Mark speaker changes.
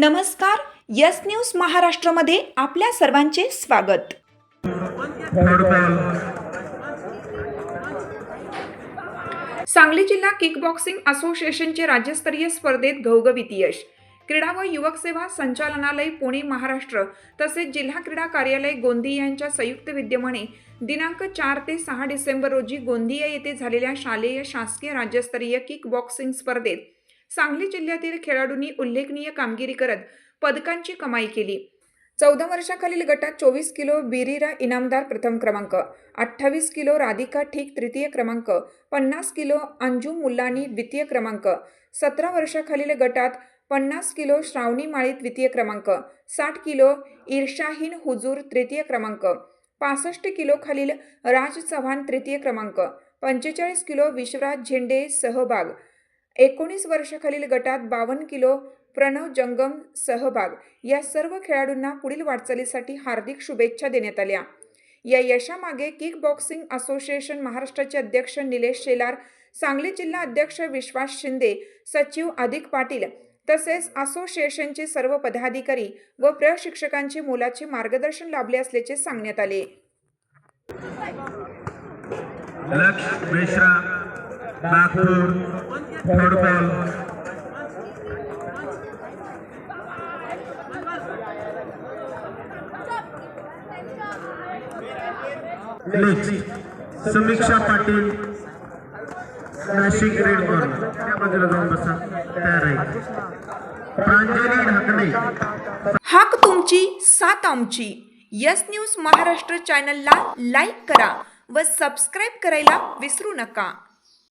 Speaker 1: नमस्कार, yes news महाराष्ट्रामध्ये आपल्या सर्वांचे स्वागत। सांगली जिल्हा किक बॉक्सिंग असोसिएशनचे राज्यस्तरीय स्पर्धेत घवघवीत यश। क्रीडा व युवक सेवा संचालनालय पुणे महाराष्ट्र तसेच जिल्हा क्रीडा कार्यालय गोंदिया यांच्या संयुक्त विद्यमाने दिनांक 4 ते 6 डिसेंबर रोजी गोंदिया येथे झालेल्या शालेय शासकीय राज्यस्तरीय किक बॉक्सिंग स्पर्धेत सांगली जिल्ह्यातील खेळाडूंनी उल्लेखनीय कामगिरी करत पदकांची कमाई केली। 14 वर्षाखालील गटात 24 किलो बिरीरा इनामदार प्रथम क्रमांक, 28 किलो राधिका ठीक तृतीय क्रमांक, 50 किलो अंजुम मुल्लानी द्वितीय क्रमांक, 17 वर्षाखालील गटात 50 किलो श्रावणी माळी द्वितीय क्रमांक, 60 किलो इर्शाहीन हुजूर तृतीय क्रमांक, 65 किलो खालील राज चव्हाण तृतीय क्रमांक, 45 किलो विश्वराज झेंडे सहभाग, 19 वर्षाखालील गटात 52 किलो प्रणव जंगम सहभाग। या सर्व खेळाडूंना पुढील वाटचालीसाठी हार्दिक शुभेच्छा देण्यात आल्या। या यशामागे किक बॉक्सिंग असोसिएशन महाराष्ट्राचे अध्यक्ष निलेश शेलार, सांगली जिल्हा अध्यक्ष विश्वास शिंदे, सचिव अधिक पाटील तसेच असोसिएशनचे सर्व पदाधिकारी व प्रशिक्षकांचे मोलाचे मार्गदर्शन लाभले असल्याचे सांगण्यात आले।
Speaker 2: लक्ष मिश्रा नागपूर फुटबॉल समीक्षा पाटील नाशिक रेड कॉर्नर त्या बाजूला जाऊन बसा, तयार आहे। प्रांजली ढाकणे
Speaker 1: हाक तुमची साथ आमची। यस न्यूज महाराष्ट्र चॅनलला लाईक करा व सबस्क्राईब करायला विसरू नका।